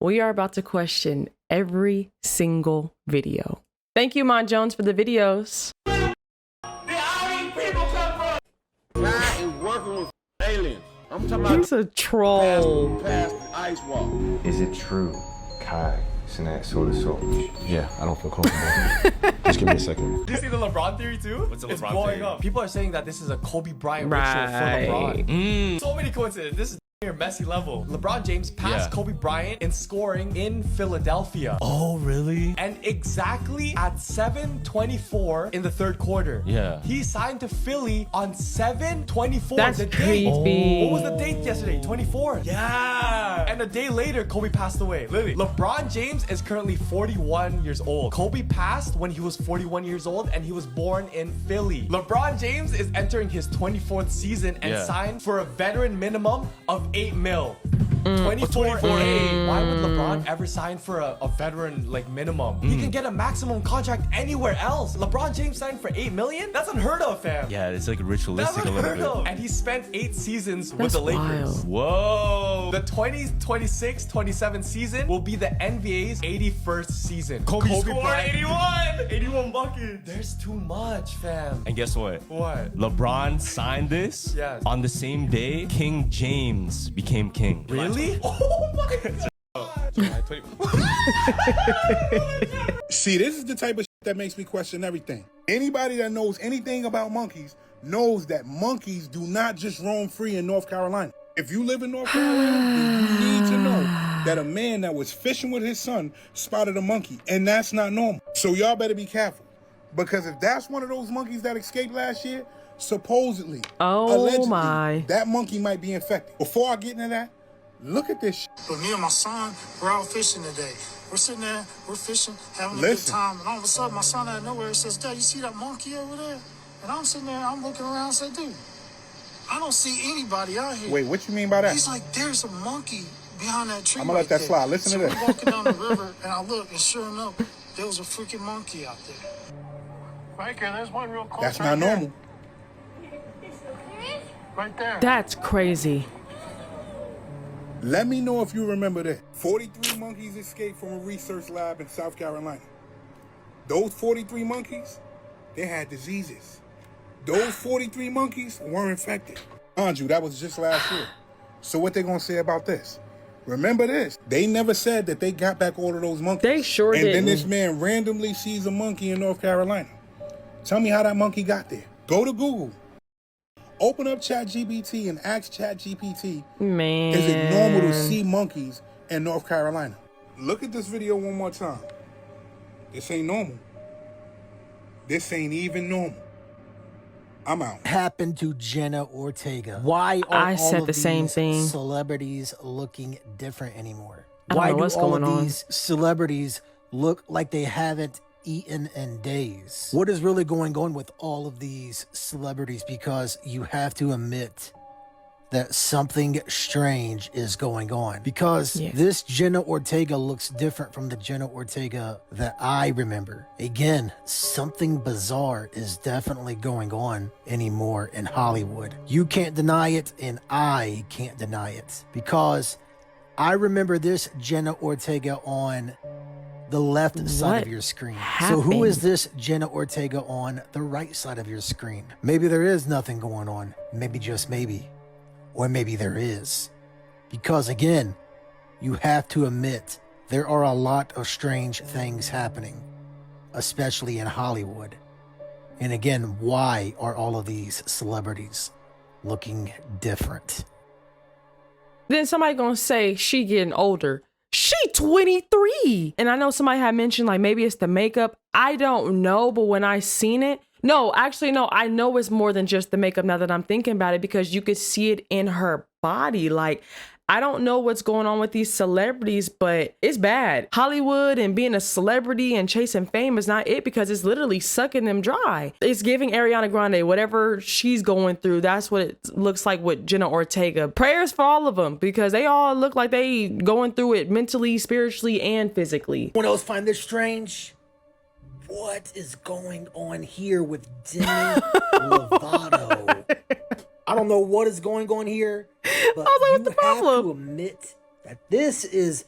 we are about to question every single video. Thank you, Mon Jones, for the videos. God is working with aliens. I'm talking about He's a troll. past the ice wall. Is it true, Kai? And that sort of soul. Yeah, I don't feel comfortable. Just give me a second. Did you see the LeBron theory too? What's the It's LeBron blowing theory? up. People are saying that this is a Kobe Bryant ritual for LeBron. So many coincidences. This is Messi level. LeBron James passed Kobe Bryant in scoring in Philadelphia. Oh, really? And exactly at 7:24 in the third quarter, he signed to Philly on 7:24. That's the date. creepy. What was the date yesterday? 24th. Yeah. And a day later, Kobe passed away. Literally. LeBron James is currently 41 years old. Kobe passed when he was 41 years old, and he was born in Philly. LeBron James is entering his 24th season and signed for a veteran minimum of $8 million. 24A. Why would LeBron ever sign for a veteran like minimum? He can get a maximum contract anywhere else. LeBron James signed for $8 million? That's unheard of, fam. Yeah, it's like ritualistic That's a little unheard bit. of. And he spent 8 seasons with the Lakers. Wild. Whoa. The 2026-27 season will be the NBA's 81st season. Kobe scored Bryant. 81. 81 buckets. There's too much, fam. And guess what? What? LeBron signed this on the same day King James became king. Really? Oh my god. See, this is the type of shit that makes me question everything. Anybody that knows anything about monkeys knows that monkeys do not just roam free in North Carolina. If you live in North Carolina, then you need to know that a man that was fishing with his son spotted a monkey, and that's not normal. So y'all better be careful, because if that's one of those monkeys that escaped last year, supposedly, allegedly, that monkey might be infected. Before I get into that, look at this shit. But me and my son, we're out fishing today. We're sitting there, we're fishing, having a good time, and all of a sudden my son out of nowhere says, "Dad, you see that monkey over there?" And I'm sitting there, I'm looking around and say, "Dude, I don't see anybody out here." Wait, what you mean by that? He's like, "There's a monkey behind that tree." I'm gonna let that slide. Listen to this. We're walking down the river, and I look, and sure enough, there was a freaking monkey out there. Right there, there's one real close. That's not normal. Right there. That's crazy. Let me know if you remember that. 43 monkeys escaped from a research lab in South Carolina. Those 43 monkeys, they had diseases. Those 43 monkeys were infected. Mind you, that was just last year. So what they gonna say about this? Remember this, they never said that they got back all of those monkeys. They sure didn't. And then this man randomly sees a monkey in North Carolina. Tell me how that monkey got there. Go to Google. Open up ChatGPT and ask ChatGPT, man, is it normal to see monkeys in North Carolina? Look at this video one more time. This ain't normal. This ain't even normal. I'm out. Happened to Jenna Ortega? Why are I said the same thing. Celebrities looking different anymore? I don't know what's going on. These celebrities look like they haven't eaten in days? What is really going on with all of these celebrities? Because you have to admit that something strange is going on, because this Jenna Ortega looks different from the Jenna Ortega that I remember. Again, something bizarre is definitely going on anymore in Hollywood. You can't deny it, and I can't deny it, because I remember this Jenna Ortega on the left side of your screen. So who is this Jenna Ortega on the right side of your screen? Maybe there is nothing going on. Maybe, just maybe. Or maybe there is. Because again, you have to admit there are a lot of strange things happening, especially in Hollywood. And again, why are all of these celebrities looking different? Then somebody gonna say she getting older. She 23. And I know somebody had mentioned like maybe it's the makeup. I don't know, but when I seen it, no, actually, no, I know it's more than just the makeup now that I'm thinking about it, because you could see it in her body. Like, I don't know what's going on with these celebrities, but it's bad. Hollywood and being a celebrity and chasing fame is not it, because it's literally sucking them dry. It's giving Ariana Grande, whatever she's going through, that's what it looks like with Jenna Ortega. Prayers for all of them, because they all look like they going through it mentally, spiritually, and physically. Anyone else find this strange? What is going on here with Demi Lovato? I don't know what is going on here, but I was like, what's the problem? have to admit that this is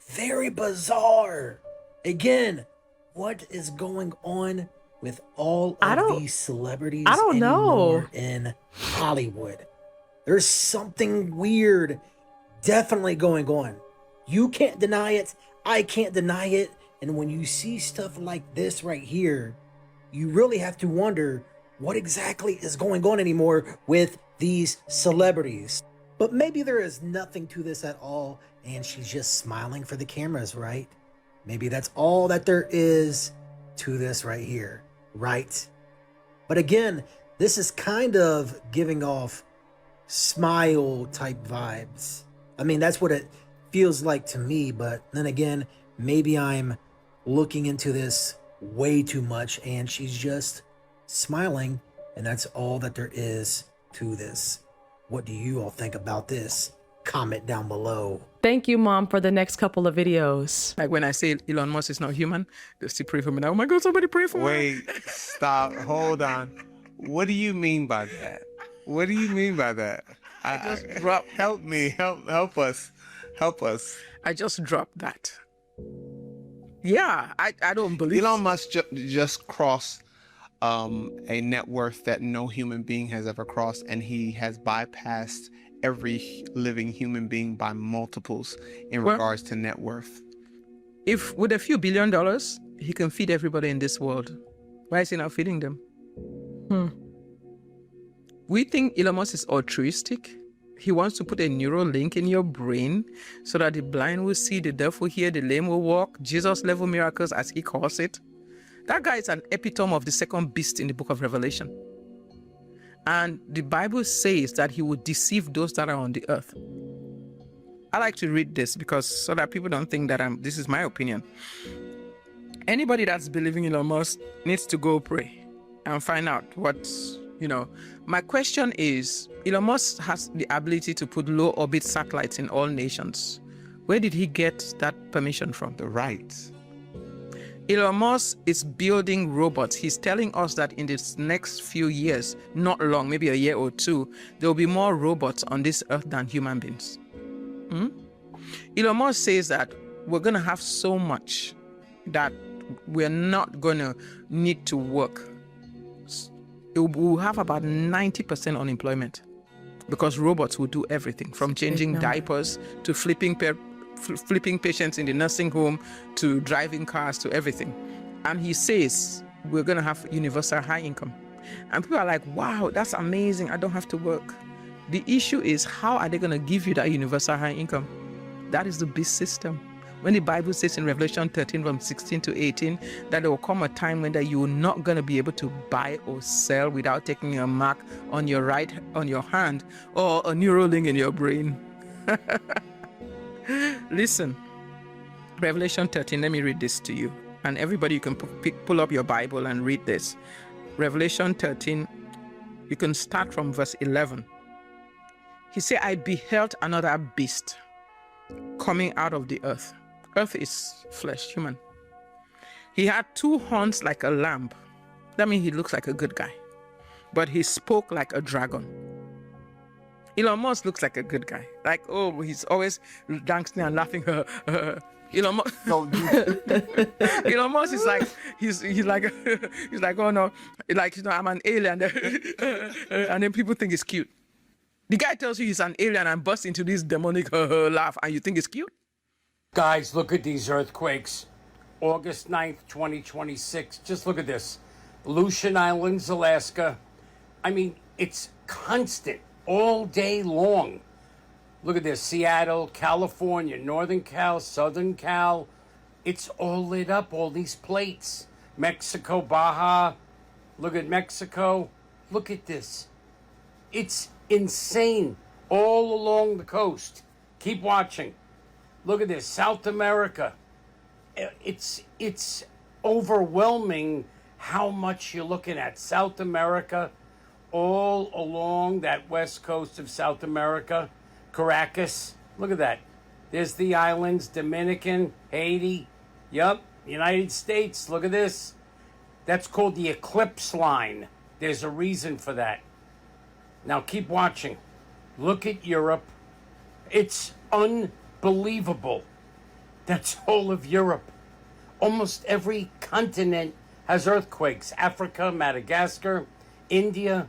Very bizarre. Again, what is going on with all of these celebrities I don't know. in Hollywood? There's something weird definitely going on. You can't deny it. I can't deny it. And when you see stuff like this right here, you really have to wonder what exactly is going on anymore with these celebrities. But maybe there is nothing to this at all, and she's just smiling for the cameras, right? Maybe that's all that there is to this right here, right? But again, this is kind of giving off smile type vibes. I mean, that's what it feels like to me, but then again, maybe I'm looking into this way too much and she's just smiling, and that's all that there is to this. What do you all think about this? Comment down below. Thank you, Mom, for the next couple of videos. Like when I say Elon Musk is not human, they still pray for me now. Oh my God, somebody pray for me. Wait, stop, hold on. What do you mean by that? What do you mean by that? Help me, help us. I just dropped that. Yeah, I don't believe Elon Musk just crossed a net worth that no human being has ever crossed, and he has bypassed every living human being by multiples in regards to net worth. If with a few $1 billion, he can feed everybody in this world, why is he not feeding them? We think Elon Musk is altruistic. He wants to put a neural link in your brain so that the blind will see, the deaf will hear, the lame will walk, Jesus level miracles as he calls it. That guy is an epitome of the second beast in the book of Revelation. And the Bible says that he will deceive those that are on the earth. I like to read this because so that people don't think that this is my opinion. Anybody that's believing Elon Musk needs to go pray and find out what's, My question is, Elon Musk has the ability to put low orbit satellites in all nations. Where did he get that permission from? The right. Elon Musk is building robots. He's telling us that in this next few years, not long, maybe a year or two, there will be more robots on this earth than human beings. Elon Musk says that we're going to have so much that we're not going to need to work. We'll have about 90% unemployment because robots will do everything from changing diapers to flipping patients in the nursing home to driving cars to everything. And he says we're going to have universal high income. And people are like, wow, that's amazing. I don't have to work. The issue is, how are they going to give you that universal high income? That is the beast system. When the Bible says in Revelation 13 from 16 to 18 that there will come a time when that you're not going to be able to buy or sell without taking a mark on your hand or a neural link in your brain. Listen, Revelation 13, let me read this to you. And everybody, you can pull up your Bible and read this. Revelation 13, you can start from verse 11. He said, I beheld another beast coming out of the earth. Earth is flesh, human. He had 2 horns like a lamb. That means he looks like a good guy. But he spoke like a dragon. Elon Musk looks like a good guy. Like, oh, he's always dancing and laughing. Elon Musk. Elon Musk is like, he's like, oh no, like, I'm an alien. And then people think it's cute. The guy tells you he's an alien and busts into this demonic laugh, and you think it's cute? Guys, look at these earthquakes. August 9th, 2026. Just look at this. Aleutian Islands, Alaska. I mean, it's constant all day long. Look at this. Seattle, California, Northern Cal, Southern Cal. It's all lit up, all these plates. Mexico, Baja. Look at Mexico. Look at this. It's insane all along the coast. Keep watching. Look at this, South America. It's overwhelming how much you're looking at. South America, all along that west coast of South America. Caracas, look at that. There's the islands, Dominican, Haiti. Yup, United States, look at this. That's called the eclipse line. There's a reason for that. Now keep watching. Look at Europe. It's unbelievable. That's all of Europe. Almost every continent has earthquakes. Africa, Madagascar, India.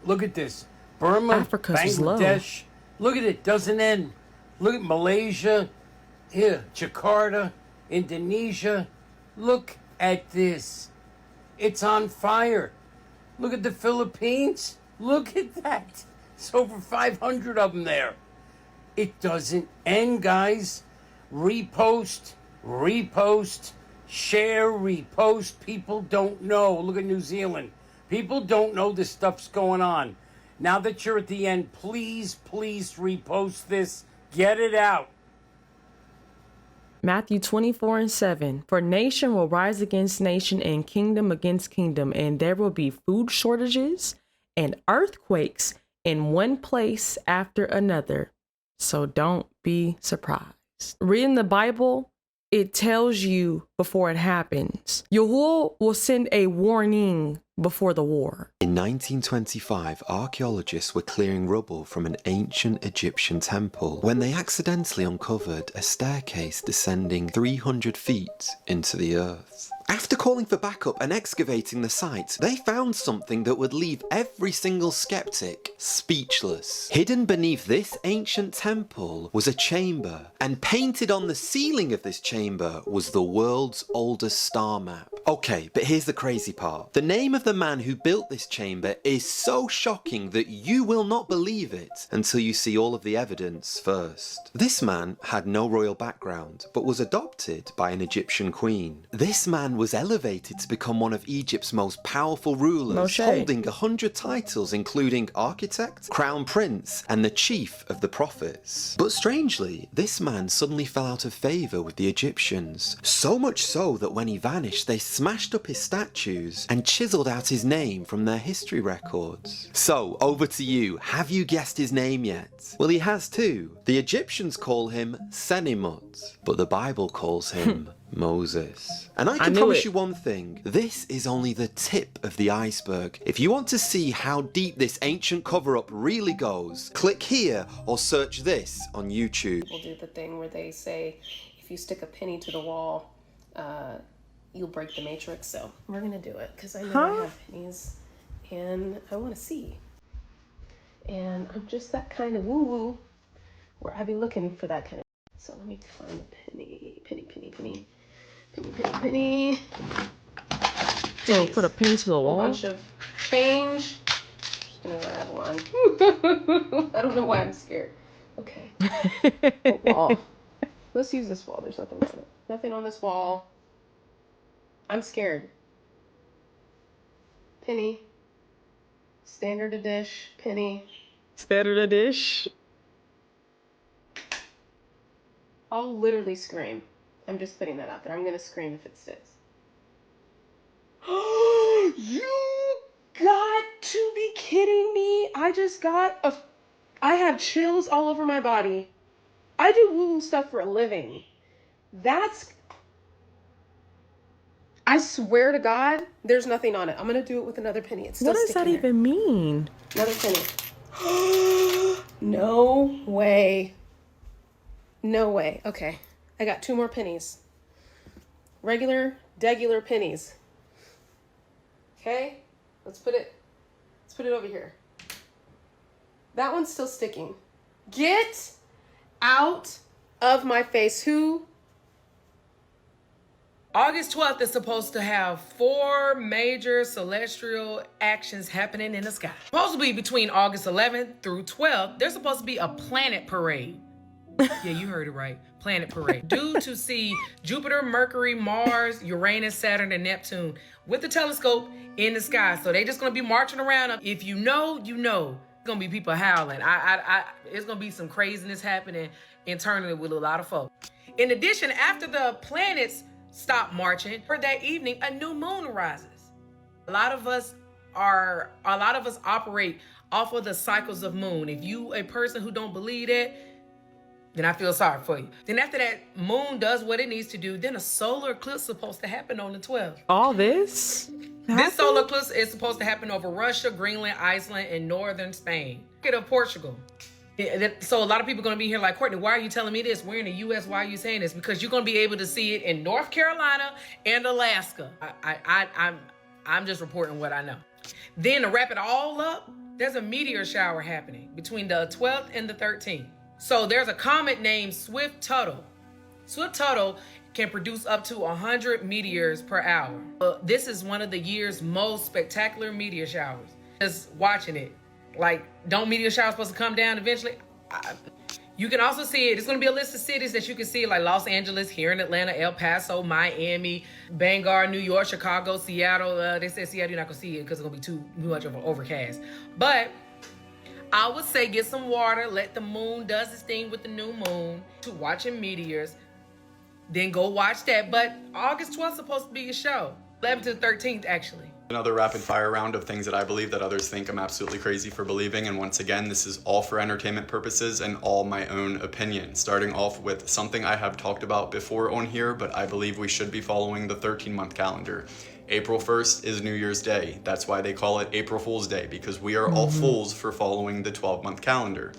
Look at this. Burma, Africa's Bangladesh. Look at it, doesn't end. Look at Malaysia. Here, Jakarta, Indonesia. Look at this. It's on fire. Look at the Philippines. Look at that. It's over 500 of them there. It doesn't end, guys. Repost, repost, share, repost. People don't know. Look at New Zealand. People don't know this stuff's going on. Now that you're at the end, please, please repost this. Get it out. Matthew 24:7. For nation will rise against nation and kingdom against kingdom, and there will be food shortages and earthquakes in one place after another. So don't be surprised. Reading the Bible, it tells you before it happens. Yahuwah will send a warning before the war. In 1925, archaeologists were clearing rubble from an ancient Egyptian temple when they accidentally uncovered a staircase descending 300 feet into the earth. After calling for backup and excavating the site, they found something that would leave every single skeptic speechless. Hidden beneath this ancient temple was a chamber, and painted on the ceiling of this chamber was the world's oldest star map. Okay, but here's the crazy part. The name of the man who built this chamber is so shocking that you will not believe it until you see all of the evidence first. This man had no royal background, but was adopted by an Egyptian queen. This man was elevated to become one of Egypt's most powerful rulers, holding 100 titles including architect, crown prince, and the chief of the prophets. But strangely, this man suddenly fell out of favour with the Egyptians, so much so that when he vanished they smashed up his statues and chiseled out his name from their history records. So, over to you. Have you guessed his name yet? Well, he has too. The Egyptians call him Senimut, but the Bible calls him Moses. And I can promise you one thing, this is only the tip of the iceberg. If you want to see how deep this ancient cover-up really goes, click here or search this on YouTube. We'll do the thing where they say, if you stick a penny to the wall, you'll break the matrix. So we're gonna do it because I know I have pennies and I want to see. And I'm just that kind of woo-woo where I be looking for that kind of. So let me find a penny. Oh, put a penny to the wall? A bunch of change. Just gonna grab one. I don't know why I'm scared. Okay. Wall. Let's use this wall. There's nothing on it. Nothing on this wall. I'm scared. Penny. Standard a dish. Penny. Standard a dish. I'll literally scream. I'm just putting that out there. I'm gonna scream if it sticks. You got to be kidding me. I have chills all over my body. I do woo stuff for a living. I swear to God, there's nothing on it. I'm gonna do it with another penny. It's still What does that even mean? Another penny. No way. No way. Okay. I got 2 more pennies. Regular pennies. Okay? Let's put it over here. That one's still sticking. Get out of my face. Who? August 12th is supposed to have 4 major celestial actions happening in the sky. Supposed to be between August 11th through 12th. There's supposed to be a planet parade. Yeah, you heard it right. Planet parade. Due to see Jupiter, Mercury, Mars, Uranus, Saturn, and Neptune with the telescope in the sky. So they just gonna be marching around. If you know, you know. It's gonna be people howling. It's gonna be some craziness happening internally with a lot of folks. In addition, after the planets stop marching, for that evening, a new moon rises. A lot of us operate off of the cycles of moon. If you a person who don't believe that, then I feel sorry for you. Then after that moon does what it needs to do, then a solar eclipse is supposed to happen on the 12th. All this? This solar eclipse is supposed to happen over Russia, Greenland, Iceland, and northern Spain. Look at Portugal. So a lot of people are going to be here like, Courtney, why are you telling me this? We're in the U.S. Why are you saying this? Because you're going to be able to see it in North Carolina and Alaska. I'm just reporting what I know. Then to wrap it all up, there's a meteor shower happening between the 12th and the 13th. So there's a comet named Swift-Tuttle. Swift-Tuttle can produce up to 100 meteors per hour. This is one of the year's most spectacular meteor showers. Just watching it. Like, don't meteor showers supposed to come down eventually? You can also see it. It's going to be a list of cities that you can see, like Los Angeles, here in Atlanta, El Paso, Miami, Bangor, New York, Chicago, Seattle. They said Seattle, you're not going to see it because it's going to be too much of an overcast. But I would say get some water, let the moon does its thing with the new moon, to watching meteors. Then go watch that. But August 12th is supposed to be your show. 11th to the 13th, actually. Another rapid fire round of things that I believe that others think I'm absolutely crazy for believing, and once again, this is all for entertainment purposes and all my own opinion. Starting off with something I have talked about before on here, but I believe we should be following the 13-month calendar. April 1st is New Year's Day. That's why they call it April Fool's Day, because we are all fools for following the 12-month calendar.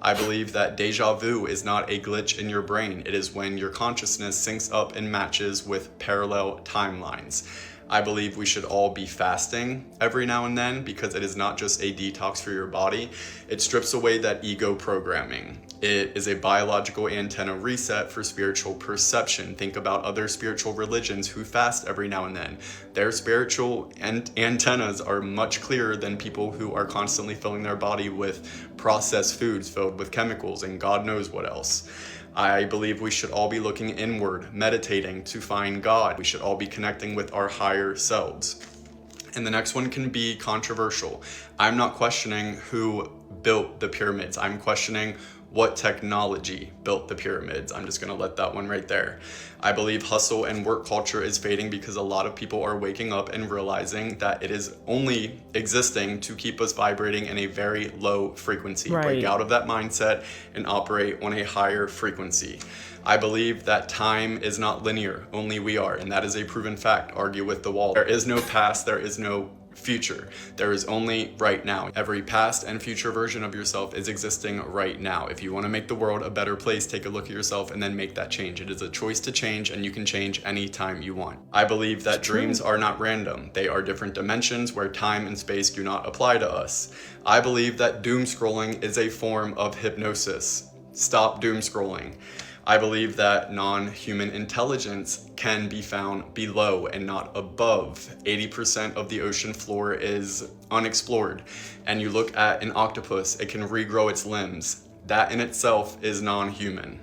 I believe that deja vu is not a glitch in your brain. It is when your consciousness syncs up and matches with parallel timelines. I believe we should all be fasting every now and then because it is not just a detox for your body. It strips away that ego programming. It is a biological antenna reset for spiritual perception. Think about other spiritual religions who fast every now and then. Their spiritual antennas are much clearer than people who are constantly filling their body with processed foods filled with chemicals and God knows what else. I believe we should all be looking inward, meditating to find God. We should all be connecting with our higher selves. And the next one can be controversial. I'm not questioning who built the pyramids. I'm questioning what technology built the pyramids. I'm just gonna let that one right there. I believe hustle and work culture is fading because a lot of people are waking up and realizing that it is only existing to keep us vibrating in a very low frequency. Right. Break out of that mindset and operate on a higher frequency. I believe that time is not linear, only we are, and that is a proven fact. Argue with the wall. There is no past, there is no future. There is only right now. Every past and future version of yourself is existing right now. If you want to make the world a better place, take a look at yourself and then make that change. It is a choice to change, and you can change anytime you want. I believe that dreams are not random. They are different dimensions where time and space do not apply to us. I believe that doom scrolling is a form of hypnosis. Stop doom scrolling. I believe that non-human intelligence can be found below and not above. 80% of the ocean floor is unexplored. And you look at an octopus, it can regrow its limbs. That in itself is non-human.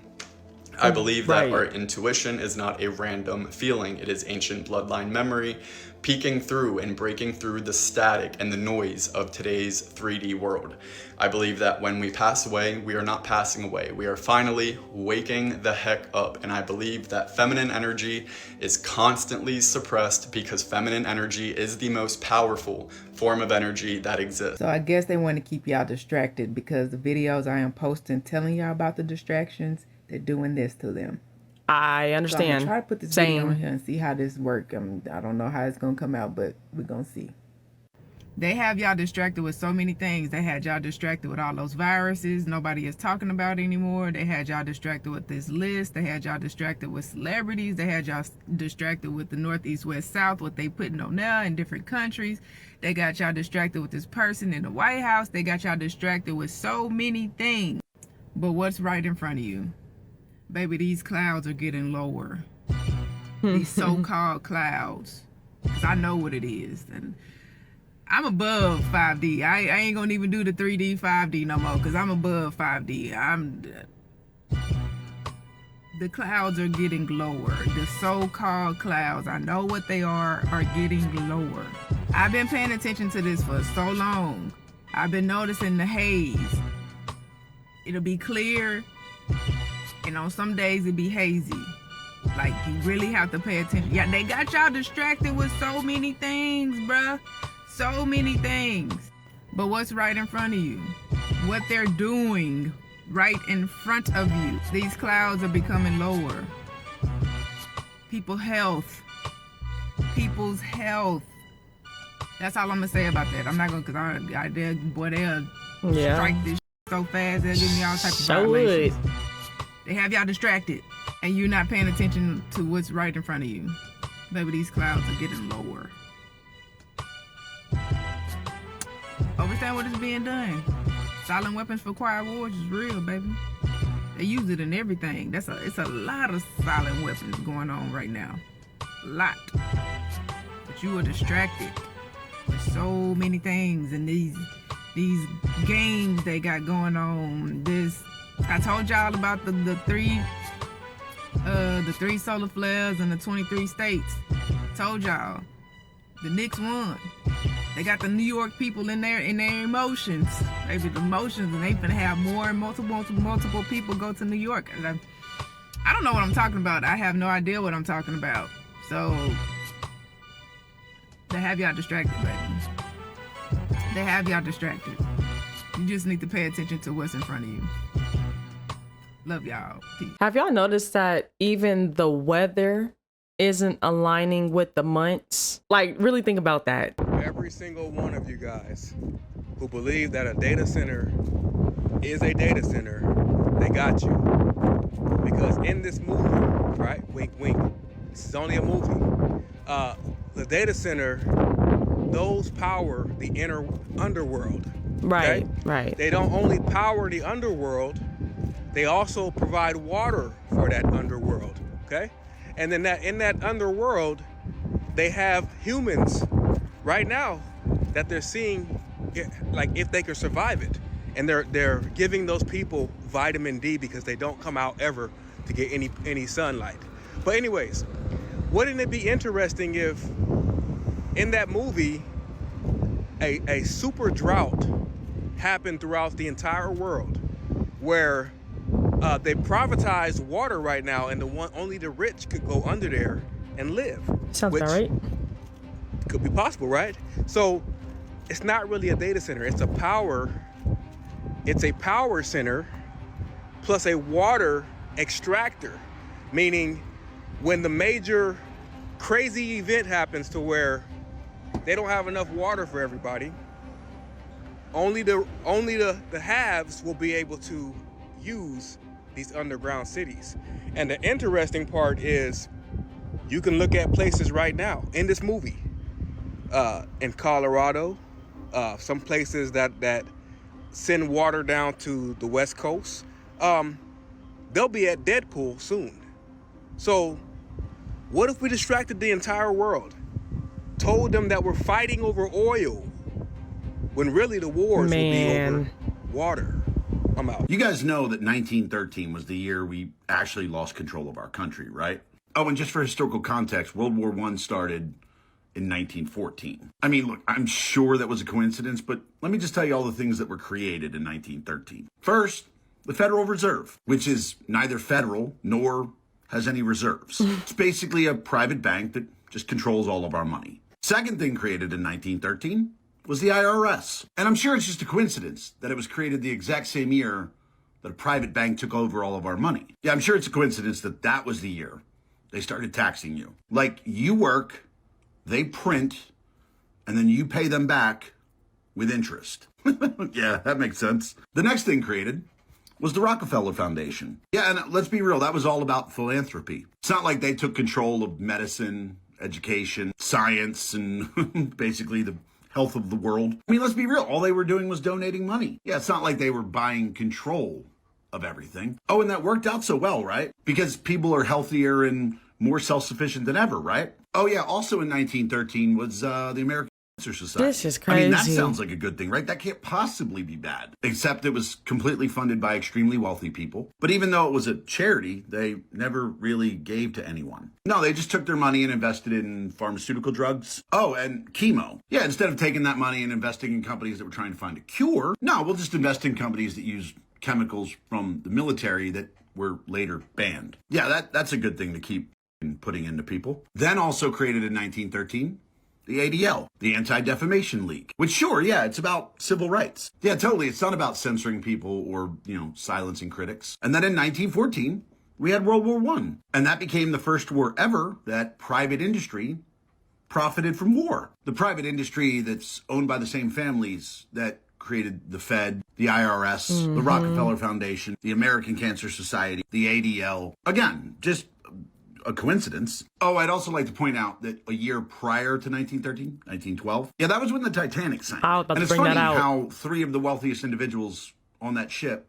I believe that our intuition is not a random feeling. It is ancient bloodline memory peeking through and breaking through the static and the noise of today's 3D world. I believe that when we pass away, we are not passing away. We are finally waking the heck up. And I believe that feminine energy is constantly suppressed because feminine energy is the most powerful form of energy that exists. So I guess they want to keep y'all distracted because the videos I am posting telling y'all about the distractions, they're doing this to them. I understand. So I'm gonna try to put this video on here and see how this works. I don't know how it's gonna come out, but we're gonna see. They have y'all distracted with so many things. They had y'all distracted with all those viruses nobody is talking about anymore. They had y'all distracted with this list. They had y'all distracted with celebrities. They had y'all distracted with the Northeast, West, South, what they putting on there in different countries. They got y'all distracted with this person in the White House. They got y'all distracted with so many things. But what's right in front of you? Baby, these clouds are getting lower. These so-called clouds. 'Cause I know what it is. And I'm above 5D. I ain't gonna even do the 3D, 5D no more because I'm above 5D. The clouds are getting lower. The so-called clouds, I know what they are getting lower. I've been paying attention to this for so long. I've been noticing the haze. It'll be clear, and on some days it be hazy. Like, you really have to pay attention. Yeah, they got y'all distracted with so many things, bruh. So many things. But what's right in front of you? What they're doing right in front of you. These clouds are becoming lower. People's health. People's health. That's all I'm gonna say about that. I'm not gonna, cause they'll strike this so fast, they're giving you all types of So violations. They have y'all distracted, and you're not paying attention to what's right in front of you. Baby, these clouds are getting lower. Understand what is being done. Silent weapons for quiet wars is real, baby. They use it in everything. It's a lot of silent weapons going on right now. A lot. But you are distracted. There's so many things in these games they got going on. I told y'all about the three solar flares in the 23 states. Told y'all. The Knicks won. They got the New York people in their emotions. Maybe the emotions, and they finna have more and multiple people go to New York. And I don't know what I'm talking about. I have no idea what I'm talking about. So they have y'all distracted, baby. They have y'all distracted. You just need to pay attention to what's in front of you. Love y'all. Peace. Have y'all noticed that even the weather isn't aligning with the months? Like, really think about that. Every single one of you guys who believe that a data center is a data center, they got you. Because in this movie, right, wink, wink, this is only a movie, the data center, those power the inner underworld. Right, okay? right. They don't only power the underworld, they also provide water for that underworld, okay? And then in that underworld, they have humans right now that they're seeing, like, if they could survive it. And they're giving those people vitamin D because they don't come out ever to get any sunlight. But anyways, wouldn't it be interesting if in that movie, a super drought happened throughout the entire world, where they privatized water right now, and only the rich could go under there and live. Sounds about right. Could be possible, right? So it's not really a data center. It's a power center plus a water extractor, meaning when the major crazy event happens to where they don't have enough water for everybody, only the haves will be able to use these underground cities. And the interesting part is, you can look at places right now in this movie, in Colorado, some places that send water down to the West Coast. They'll be at Deadpool soon. So what if we distracted the entire world, told them that we're fighting over oil, when really the wars will be over water? I'm out. You guys know that 1913 was the year we actually lost control of our country, right? Oh, and just for historical context, World War I started in 1914. I mean, look, I'm sure that was a coincidence, but let me just tell you all the things that were created in 1913. First, the Federal Reserve, which is neither federal nor has any reserves. It's basically a private bank that just controls all of our money. Second thing created in 1913 was the IRS. And I'm sure it's just a coincidence that it was created the exact same year that a private bank took over all of our money. Yeah, I'm sure it's a coincidence that that was the year they started taxing you. Like, you work, they print, and then you pay them back with interest. Yeah, that makes sense. The next thing created was the Rockefeller Foundation. Yeah, and let's be real, that was all about philanthropy. It's not like they took control of medicine, education, science, and basically the health of the world. I mean, let's be real, all they were doing was donating money. Yeah, it's not like they were buying control of everything. Oh, and that worked out so well, right? Because people are healthier and more self-sufficient than ever, right? Oh yeah, also in 1913 was the American Cancer Society. This is crazy. I mean, that sounds like a good thing, right? That can't possibly be bad. Except it was completely funded by extremely wealthy people. But even though it was a charity, they never really gave to anyone. No, they just took their money and invested in pharmaceutical drugs. Oh, and chemo. Yeah, instead of taking that money and investing in companies that were trying to find a cure, no, we'll just invest in companies that use chemicals from the military that were later banned. Yeah, that's a good thing to keep putting into people. Then also created in 1913, the ADL, the Anti-Defamation League, which sure, yeah, it's about civil rights. Yeah, totally. It's not about censoring people or, silencing critics. And then in 1914, we had World War I. And that became the first war ever that private industry profited from war. The private industry that's owned by the same families that created the Fed, the IRS, the Rockefeller Foundation, the American Cancer Society, the ADL. Again, just a coincidence. Oh, I'd also like to point out that a year prior to 1913, 1912, yeah, that was when the Titanic sank. And it's funny how 3 of the wealthiest individuals on that ship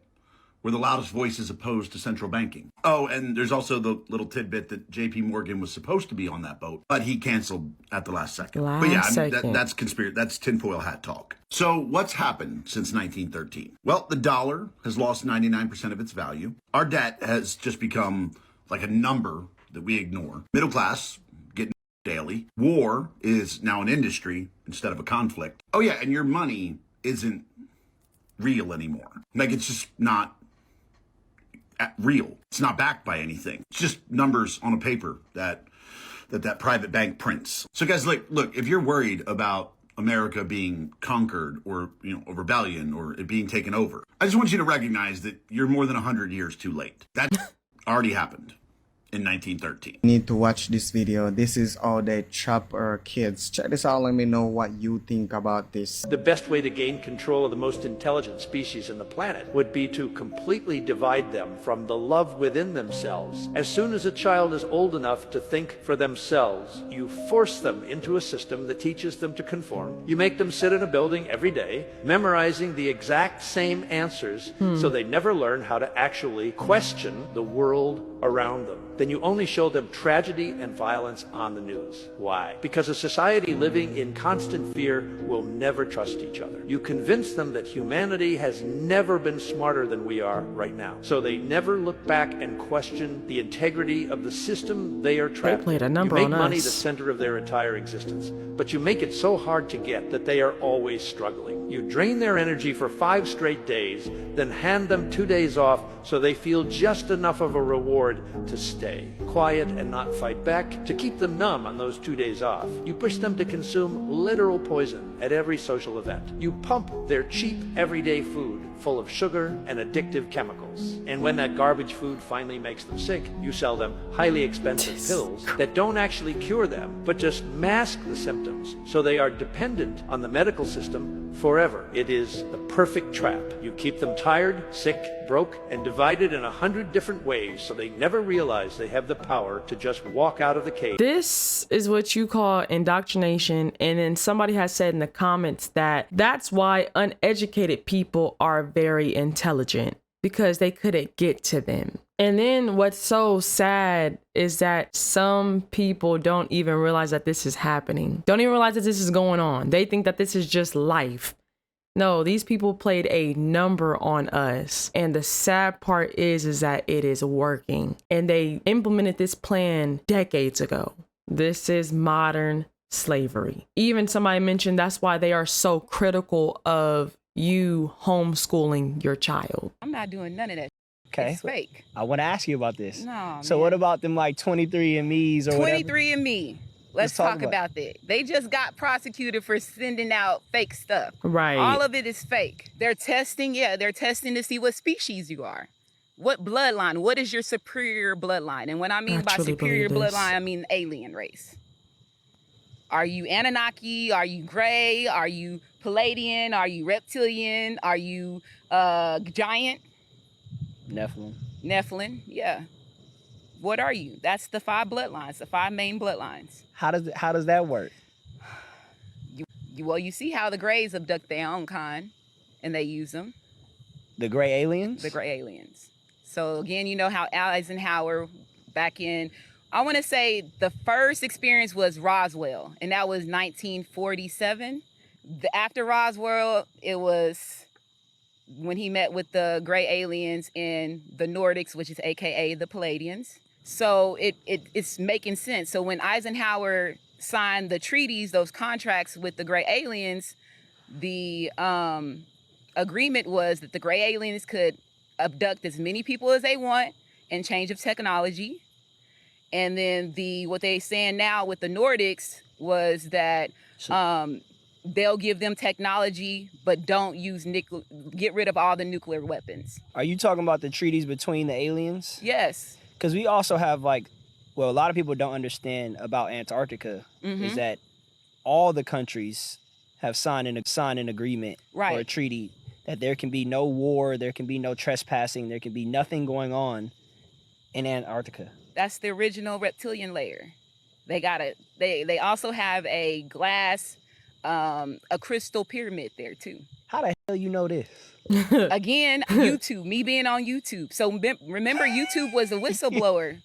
were the loudest voices opposed to central banking. Oh, and there's also the little tidbit that J.P. Morgan was supposed to be on that boat, but he canceled at the last second. But yeah, I mean, that's conspiracy. That's tinfoil hat talk. So what's happened since 1913? Well, the dollar has lost 99% of its value. Our debt has just become like a number that we ignore. Middle class getting daily. War is now an industry instead of a conflict. Oh yeah, and your money isn't real anymore. Like, it's just not real. It's not backed by anything. It's just numbers on a paper that private bank prints. So guys, look, if you're worried about America being conquered or, a rebellion or it being taken over, I just want you to recognize that you're more than 100 years too late. That already happened in 1913. Need to watch this video. This is all they trap our kids. Check this out. Let me know what you think about this. The best way to gain control of the most intelligent species in the planet would be to completely divide them from the love within themselves. As soon as a child is old enough to think for themselves, you force them into a system that teaches them to conform. You make them sit in a building every day, memorizing the exact same answers, so they never learn how to actually question the world around them. Then you only show them tragedy and violence on the news. Why? Because a society living in constant fear will never trust each other. You convince them that humanity has never been smarter than we are right now. So they never look back and question the integrity of the system they are trapped in. They played a number on us. You make money the us. center of their entire existence, but you make it so hard to get that they are always struggling. You drain their energy for 5 straight days, then hand them 2 days off so they feel just enough of a reward to stay quiet and not fight back, to keep them numb on those 2 days off. You push them to consume literal poison at every social event. You pump their cheap everyday food full of sugar and addictive chemicals. And when that garbage food finally makes them sick, you sell them highly expensive pills that don't actually cure them, but just mask the symptoms, so they are dependent on the medical system forever. It is the perfect trap. You keep them tired, sick, broke, and divided in 100 different ways, so they never realize they have the power to just walk out of the cage. This is what you call indoctrination. And then somebody has said in the comments that that's why uneducated people are very intelligent, because they couldn't get to them. And then what's so sad is that some people don't even realize that this is happening. Don't even realize that this is going on. They think that this is just life. No, these people played a number on us. And the sad part is that it is working. And they implemented this plan decades ago. This is modern slavery. Even somebody mentioned that's why they are so critical of you homeschooling your child. I'm not doing none of that. Okay. It's fake. I want to ask you about this. No, so man. what about them like 23andMe's or whatever? 23andMe. Let's talk about that. They just got prosecuted for sending out fake stuff. Right. All of it is fake. They're testing, they're testing to see what species you are. What bloodline? What is your superior bloodline? And when I mean by superior bloodline, I mean alien race. Are you Anunnaki? Are you gray? Are you Palladian? Are you reptilian? Are you giant? Nephilim, yeah. What are you? That's the 5 bloodlines, the 5 main bloodlines. How does that work? Well, you see how the Greys abduct their own kind, and they use them. The gray aliens? The gray aliens. So again, you know how Eisenhower back in, I want to say the first experience was Roswell, and that was 1947. After Roswell, it was when he met with the gray aliens in the Nordics, which is AKA the Palladians. So it's making sense. So when Eisenhower signed the treaties, those contracts with the gray aliens, the agreement was that the gray aliens could abduct as many people as they want and change of technology. And then what they're saying now with the Nordics was that they'll give them technology, but don't use get rid of all the nuclear weapons. Are you talking about the treaties between the aliens? Yes. Because we also have a lot of people don't understand about Antarctica is that all the countries have signed an agreement or a Right. treaty that there can be no war, there can be no trespassing, there can be nothing going on in Antarctica. That's the original reptilian layer. They also have a glass, a crystal pyramid there too. How the hell you know this? Again, YouTube, me being on YouTube. So remember, YouTube was a whistleblower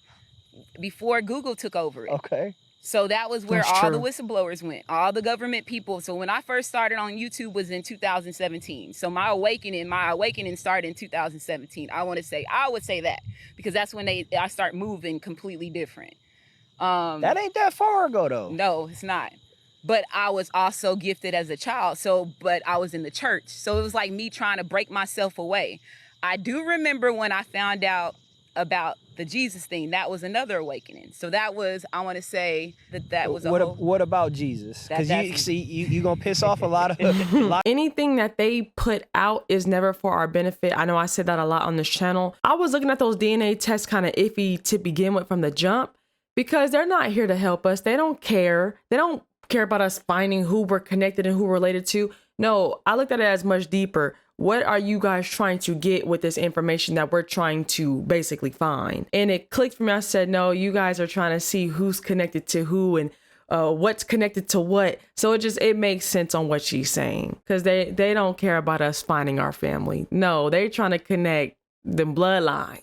before Google took over it. Okay. So that was where That's all the true. whistleblowers went, all the government people. So when I first started on YouTube was in 2017. So my awakening started in 2017. I would say that because that's when I start moving completely different. That ain't that far ago though. No, it's not. But I was also gifted as a child. But I was in the church. So it was like me trying to break myself away. I do remember when I found out about the Jesus thing. That was another awakening. So that was, I want to say that was What about Jesus? Because you gonna piss off a lot of Anything that they put out is never for our benefit. I know I said that a lot on this channel. I was looking at those DNA tests kind of iffy to begin with from the jump because they're not here to help us. They don't care. They don't care about us finding who we're connected and who we're related to. No, I looked at it as much deeper. What are you guys trying to get with this information that we're trying to basically find? And it clicked for me. I said, no, you guys are trying to see who's connected to who and what's connected to what. So it makes sense on what she's saying because they don't care about us finding our family. No, they're trying to connect the bloodlines.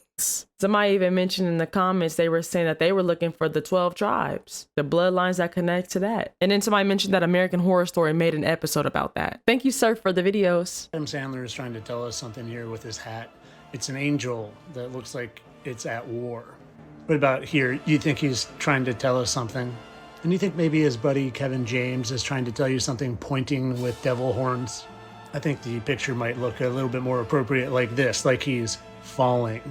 Somebody even mentioned in the comments, they were saying that they were looking for the 12 tribes, the bloodlines that connect to that. And then somebody mentioned that American Horror Story made an episode about that. Thank you, sir, for the videos. Adam Sandler is trying to tell us something here with his hat. It's an angel that looks like it's at war. What about here? You think he's trying to tell us something? And you think maybe his buddy Kevin James is trying to tell you something pointing with devil horns? I think the picture might look a little bit more appropriate like this, like he's falling.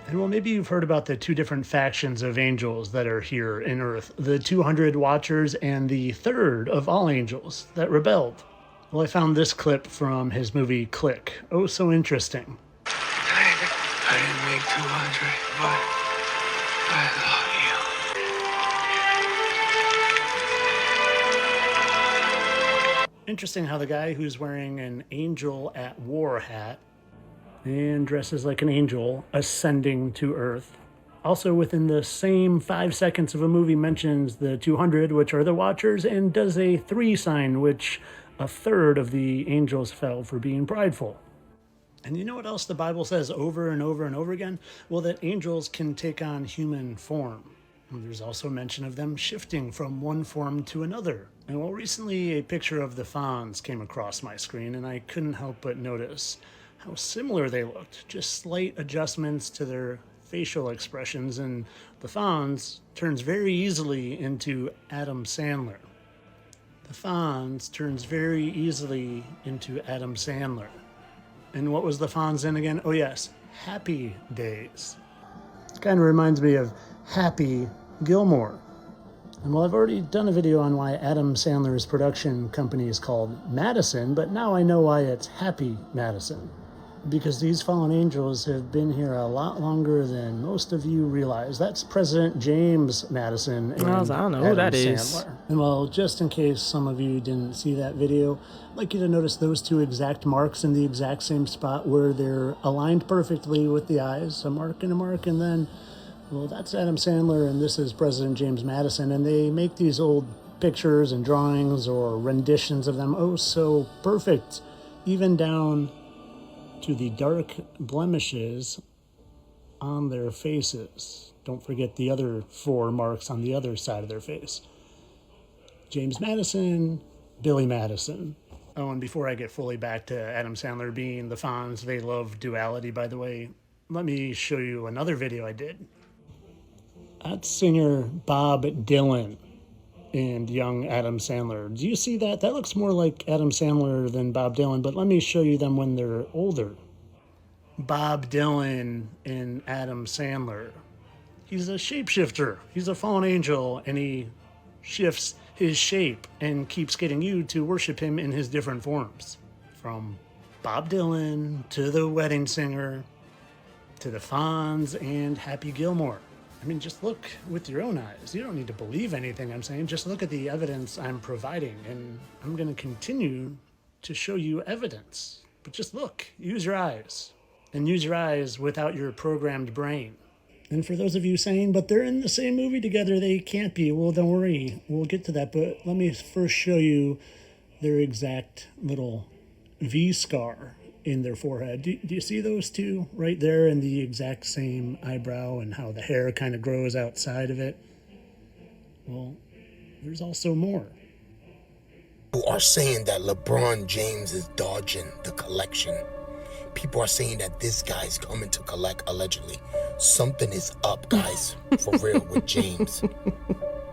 And well, maybe you've heard about the two different factions of angels that are here in Earth, the 200 Watchers and the third of all angels that rebelled. Well, I found this clip from his movie Click. Oh, so interesting. I didn't make 200, but I love you. Interesting how the guy who's wearing an angel at war hat and dresses like an angel ascending to Earth. Also within the same 5 seconds of a movie mentions the 200, which are the Watchers, and does a 3 sign, which a third of the angels fell for being prideful. And you know what else the Bible says over and over and over again? Well, that angels can take on human form. And there's also mention of them shifting from one form to another. And well, recently a picture of the Fonz came across my screen, and I couldn't help but notice how similar they looked. Just slight adjustments to their facial expressions, and the Fonz turns very easily into Adam Sandler. The Fonz turns very easily into Adam Sandler. And what was the Fonz in again? Oh yes, Happy Days. It kind of reminds me of Happy Gilmore. And well, I've already done a video on why Adam Sandler's production company is called Madison, but now I know why it's Happy Madison. Because these fallen angels have been here a lot longer than most of you realize. That's President James Madison and I don't know who that is. And well, just in case some of you didn't see that video, I'd like you to notice those two exact marks in the exact same spot where they're aligned perfectly with the eyes, a mark, and then, well, that's Adam Sandler and this is President James Madison, and they make these old pictures and drawings or renditions of them oh so perfect, even down to the dark blemishes on their faces. Don't forget the other 4 marks on the other side of their face. James Madison, Billy Madison. Oh, and before I get fully back to Adam Sandler being the Fonz, they love duality, by the way. Let me show you another video I did. That's singer Bob Dylan and young Adam Sandler. Do you see that? That looks more like Adam Sandler than Bob Dylan, but let me show you them when they're older. Bob Dylan and Adam Sandler. He's a shapeshifter. He's a fallen angel, and he shifts his shape and keeps getting you to worship him in his different forms. From Bob Dylan to the Wedding Singer to the Fonz and Happy Gilmore. I mean, just look with your own eyes. You don't need to believe anything I'm saying. Just look at the evidence I'm providing, and I'm going to continue to show you evidence. But just look, use your eyes, and use your eyes without your programmed brain. And for those of you saying, but they're in the same movie together, they can't be. Well, don't worry, we'll get to that. But let me first show you their exact little V scar in their forehead. Do you see those two right there in the exact same eyebrow and how the hair kind of grows outside of it? Well, there's also more. People are saying that LeBron James is dodging the collection. People are saying that this guy's coming to collect, allegedly. Something is up, guys, for real, with James.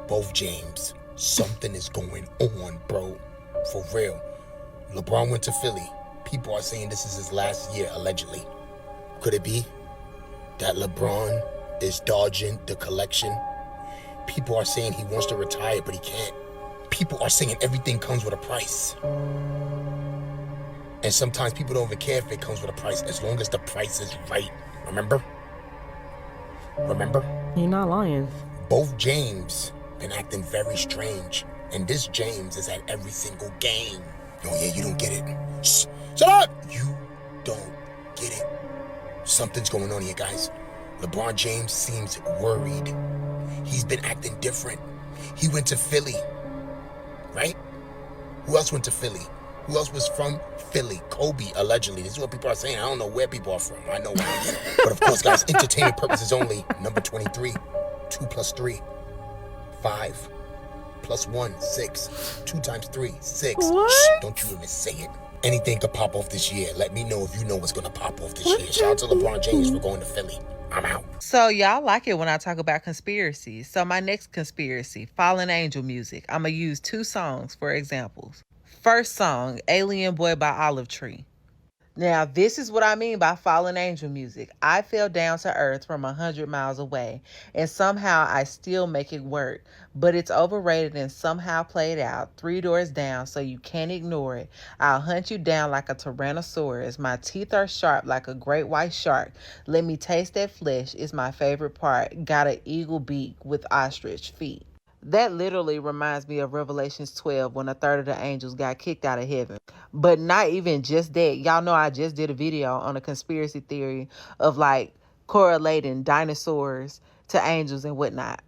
Both James. Something is going on, bro. For real. LeBron went to Philly. People are saying this is his last year, allegedly. Could it be that LeBron is dodging the collection? People are saying he wants to retire, but he can't. People are saying everything comes with a price. And sometimes people don't even care if it comes with a price, as long as the price is right. Remember? You're not lying. Both James been acting very strange. And this James is at every single game. Oh yeah, you don't get it. Shh, shut up! You don't get it. Something's going on here, guys. LeBron James seems worried. He's been acting different. He went to Philly, right? Who else went to Philly? Who else was from Philly? Kobe, allegedly. This is what people are saying. I don't know where people are from. I know where I am. But of course, guys, entertainment purposes only. Number 23. 2 plus 3. 5. Plus 1, 6. 2 times 3, 6. What? Shh, don't you even say it. Anything could pop off this year. Let me know if you know what's going to pop off this year. Shout out to LeBron James for going to Philly. I'm out. So y'all like it when I talk about conspiracies. So my next conspiracy, fallen angel music. I'm going to use 2 songs for examples. First song, Alien Boy by Olive Tree. Now, this is what I mean by fallen angel music. I fell down to earth from 100 miles away, and somehow I still make it work. But it's overrated and somehow played out 3 doors down, so you can't ignore it. I'll hunt you down like a tyrannosaurus. My teeth are sharp like a great white shark. Let me taste that flesh. It's my favorite part. Got an eagle beak with ostrich feet. That literally reminds me of Revelations 12 when a third of the angels got kicked out of heaven. But not even just that. Y'all know I just did a video on a conspiracy theory of like correlating dinosaurs to angels and whatnot.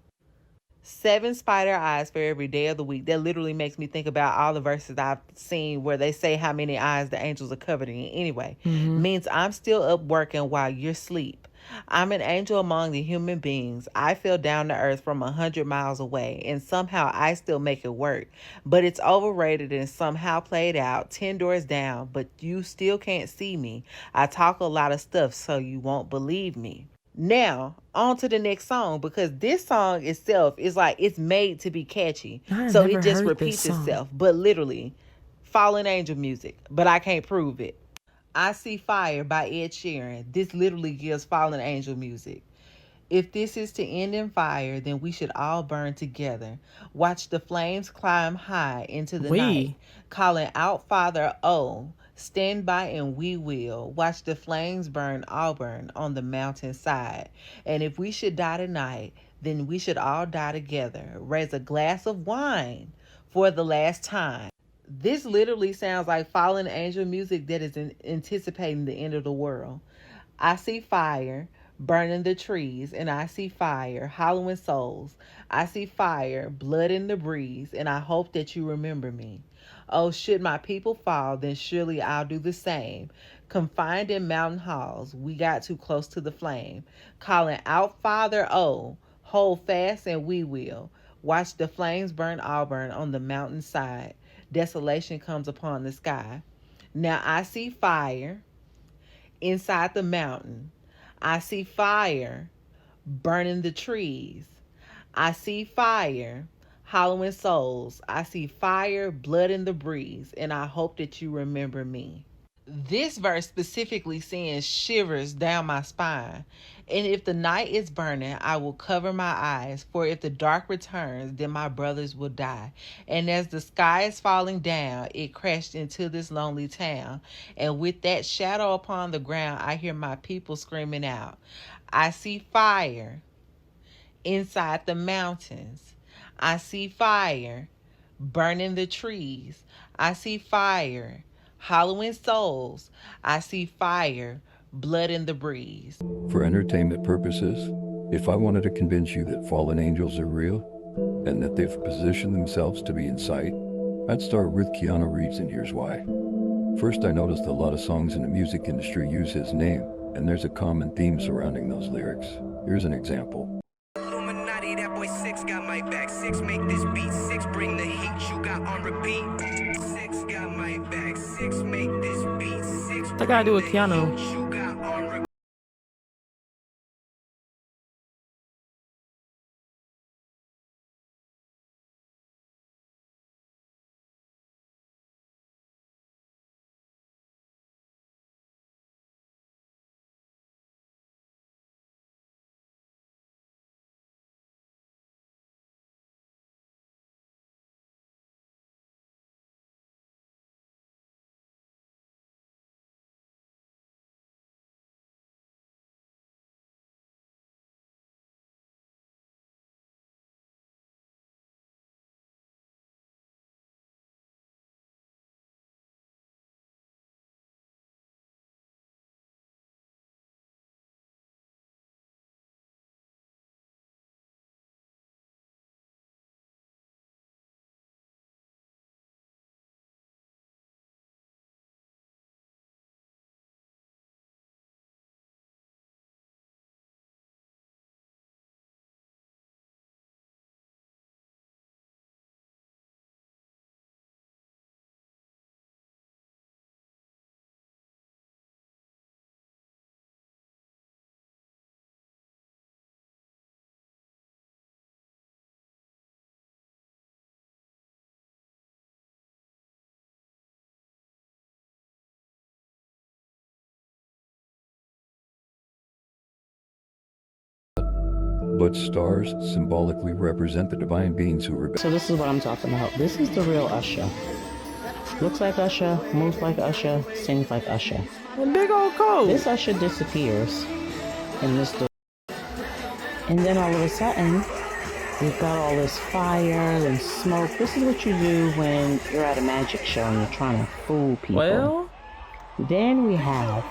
7 spider eyes for every day of the week. That literally makes me think about all the verses I've seen where they say how many eyes the angels are covered in. Anyway, means I'm still up working while you're asleep. I'm an angel among the human beings. I fell down to earth from 100 miles away, and somehow I still make it work. But it's overrated and somehow played out 10 doors down, but you still can't see me. I talk a lot of stuff, so you won't believe me. Now, on to the next song, because this song itself is like, it's made to be catchy. So it just repeats itself, but literally, fallen angel music, but I can't prove it. I See Fire by Ed Sheeran. This literally gives fallen angel music. If this is to end in fire, then we should all burn together. Watch the flames climb high into the night. Calling out Father, oh, stand by and we will. Watch the flames burn Auburn on the mountainside. And if we should die tonight, then we should all die together. Raise a glass of wine for the last time. This literally sounds like fallen angel music that is anticipating the end of the world. I see fire burning the trees, and I see fire hollowing souls. I see fire, blood in the breeze, and I hope that you remember me. Oh, should my people fall, then surely I'll do the same. Confined in mountain halls, we got too close to the flame. Calling out, Father, oh, hold fast and we will. Watch the flames burn Auburn on the mountainside. Desolation comes upon the sky. Now I see fire inside the mountain. I see fire burning the trees. I see fire hollowing souls. I see fire, blood in the breeze, and I hope that you remember me. This verse specifically sends shivers down my spine. And if the night is burning, I will cover my eyes. For if the dark returns, then my brothers will die. And as the sky is falling down, it crashed into this lonely town. And with that shadow upon the ground, I hear my people screaming out. I see fire inside the mountains. I see fire burning the trees. I see fire hollowing souls. I see fire blood in the breeze. For entertainment purposes, if I wanted to convince you that fallen angels are real and that they've positioned themselves to be in sight, I'd start with Keanu Reeves, and here's why. First, I noticed a lot of songs in the music industry use his name, and there's a common theme surrounding those lyrics. Here's an example. Illuminati, that boy Six got my back. Six make this beat. Six bring the heat. You got on repeat. Six got my back. Six make this beat. Six. I gotta do with Keanu. You got on repeat. But stars symbolically represent the divine beings who rebel. So this is what I'm talking about. This is the real Usher. Looks like Usher, moves like Usher, sings like Usher. A big old coat. This Usher disappears in this door. And then all of a sudden, we've got all this fire and smoke. This is what you do when you're at a magic show and you're trying to fool people. Well, then we have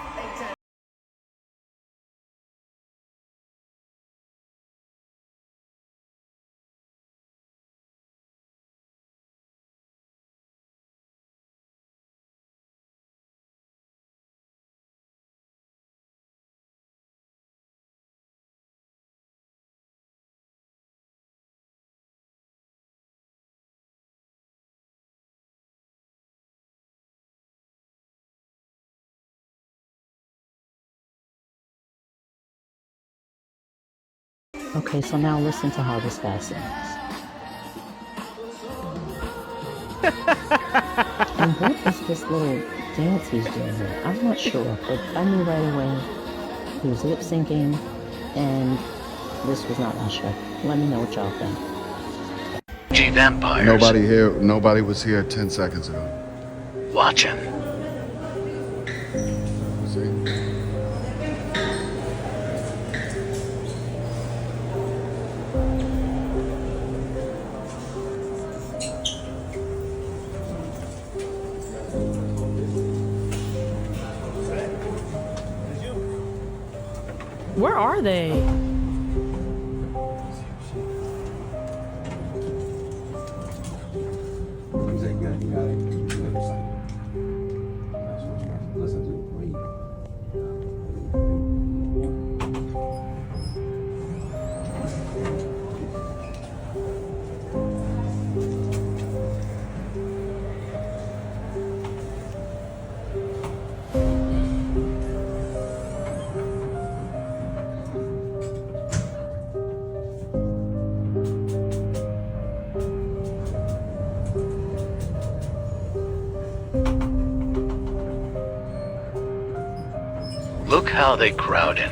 okay, so now listen to how this guy sings. And what is this little dance he's doing here? I'm not sure, but I knew right away he was lip syncing, and this was not Usher. Let me know what y'all think. G vampires. Nobody was here 10 seconds ago. Watching. where are they? Look how they crowd in.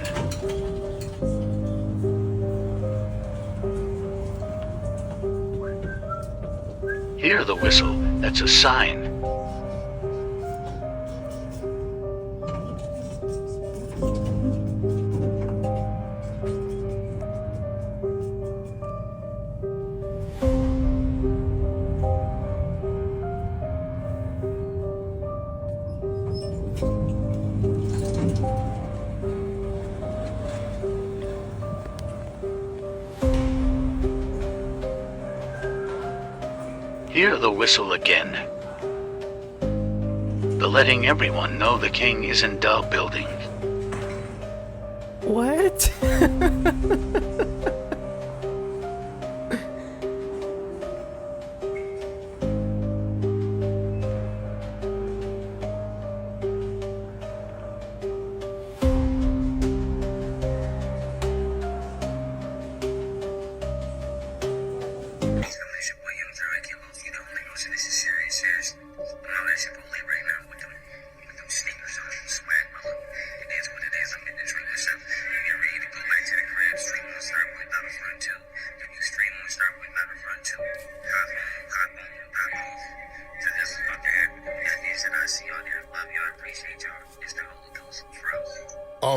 Hear the whistle. That's a sign. Hear the whistle again. The letting everyone know the king is in Dove Building. What?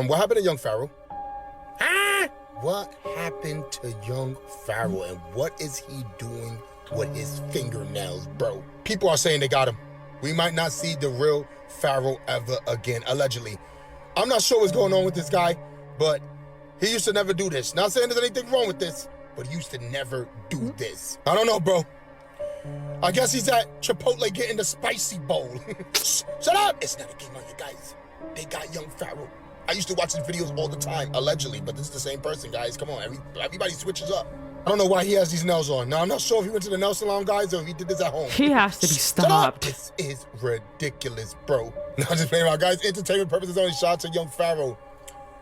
What happened to young Pharaoh? What happened to young Pharaoh, and what is he doing with his fingernails, bro? People are saying they got him. We might not see the real Pharaoh ever again, allegedly. I'm not sure what's going on with this guy, but he used to never do this. Not saying there's anything wrong with this, but he used to never do this. I don't know, bro. I guess he's at Chipotle getting the spicy bowl. Shut up! It's not a game on you guys. They got young Pharaoh. I used to watch his videos all the time, allegedly, but this is the same person, guys. Come on, everybody switches up. I don't know why he has these nails on. Now, I'm not sure if he went to the nail salon, guys, or if he did this at home. He has to be stopped. This is ridiculous, bro. No, I'm just playing around, guys. Entertainment purposes only. Shout out to young Pharaoh.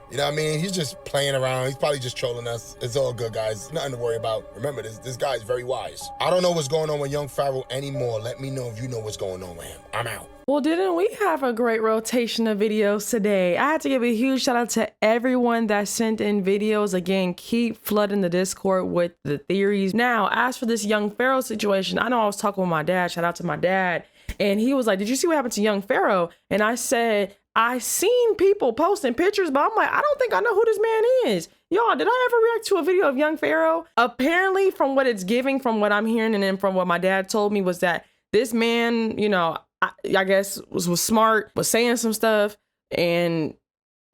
You know what I mean? He's just playing around. He's probably just trolling us. It's all good, guys. Nothing to worry about. Remember, this guy is very wise. I don't know what's going on with young Pharaoh anymore. Let me know if you know what's going on with him. I'm out. Well, didn't we have a great rotation of videos today? I had to give a huge shout out to everyone that sent in videos. Again, keep flooding the Discord with the theories. Now, as for this young Pharaoh situation, I know I was talking with my dad. Shout out to my dad. And he was like, did you see what happened to young Pharaoh? And I said, I seen people posting pictures, but I'm like, I don't think I know who this man is. Y'all, did I ever react to a video of young Pharaoh? Apparently, from what it's giving, from what I'm hearing, and then from what my dad told me, was that this man, you know, I guess was smart, was saying some stuff, and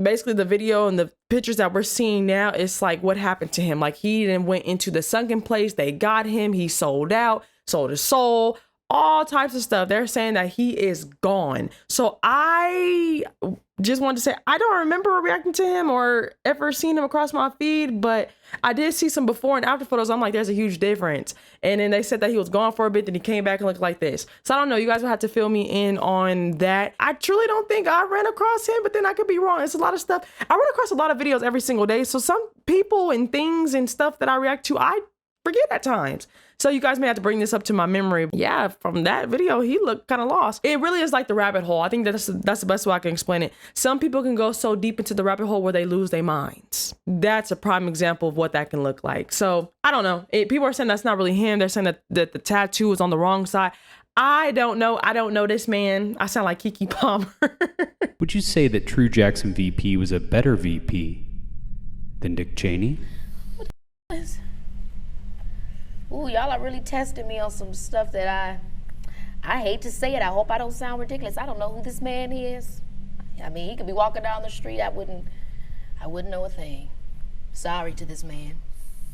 basically the video and the pictures that we're seeing now, it's like what happened to him. Like he then went into the sunken place, they got him, he sold out, sold his soul, all types of stuff. They're saying that he is gone. So I just wanted to say, I don't remember reacting to him or ever seeing him across my feed, but I did see some before and after photos. I'm like, there's a huge difference. And then they said that he was gone for a bit, then he came back and looked like this. So I don't know, you guys will have to fill me in on that. I truly don't think I ran across him, but then I could be wrong. It's a lot of stuff. I run across a lot of videos every single day. So some people and things and stuff that I react to, I forget at times. So you guys may have to bring this up to my memory. Yeah, from that video, he looked kind of lost. It really is like the rabbit hole. I think that's the best way I can explain it. Some people can go so deep into the rabbit hole where they lose their minds. That's a prime example of what that can look like. So I don't know. People are saying that's not really him. They're saying that the tattoo is on the wrong side. I don't know. I don't know this man. I sound like Keke Palmer. Would you say that True Jackson VP was a better VP than Dick Cheney? Ooh, y'all are really testing me on some stuff that I hate to say it. I hope I don't sound ridiculous. I don't know who this man is. I mean, he could be walking down the street. I wouldn't know a thing. Sorry to this man.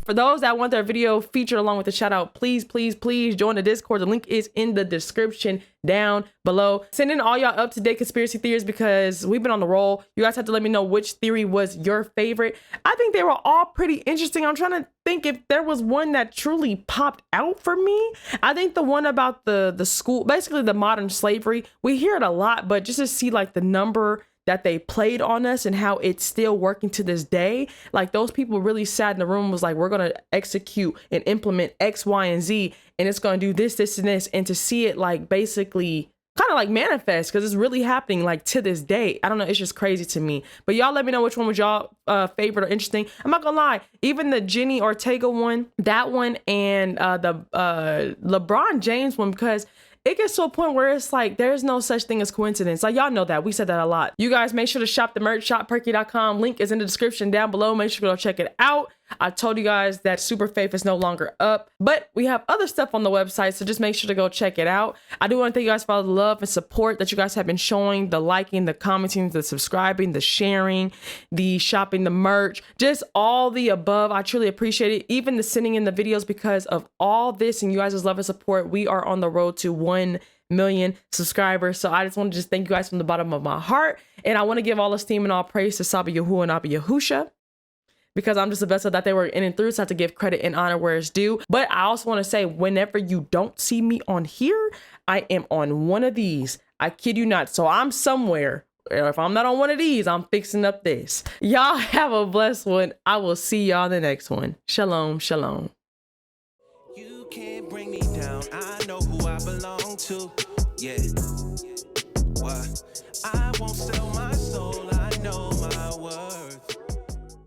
For those that want their video featured along with the shout out, please, please, please join the Discord. The link is in the description down below. Send in all y'all up-to-date conspiracy theories because we've been on the roll. You guys have to let me know which theory was your favorite. I think they were all pretty interesting. I'm trying to think if there was one that truly popped out for me. I think the one about the school, basically the modern slavery, we hear it a lot, but just to see like the number that they played on us and how it's still working to this day. Like those people really sat in the room, was like, we're going to execute and implement X, Y, and Z, and it's going to do this, this, and this. And to see it like basically kind of like manifest, because it's really happening like to this day. I don't know. It's just crazy to me. But y'all let me know which one was y'all favorite or interesting. I'm not gonna lie. Even the Jenny Ortega one, that one, and the LeBron James one, because it gets to a point where it's like, there's no such thing as coincidence. Like, y'all know that. We said that a lot. You guys make sure to shop the merch, shop Perkyy.com. Link is in the description down below. Make sure to go check it out. I told you guys that Super Faith is no longer up, but we have other stuff on the website, so just make sure to go check it out. I do want to thank you guys for all the love and support that you guys have been showing, the liking, the commenting, the subscribing, the sharing, the shopping, the merch, just all the above. I truly appreciate it. Even the sending in the videos, because of all this and you guys' love and support, we are on the road to 1 million subscribers. So I just want to just thank you guys from the bottom of my heart. And I want to give all esteem and all praise to Saba Yahuwah and Abba Yahusha, because I'm just a vessel that they were in and through. So I have to give credit and honor where it's due. But I also want to say, whenever you don't see me on here, I am on one of these. I kid you not. So I'm somewhere. If I'm not on one of these, I'm fixing up this. Y'all have a blessed one. I will see y'all in the next one. Shalom, shalom. You can't bring me down. I know who I belong to. Yeah. What? I won't sell my soul. I know my worth.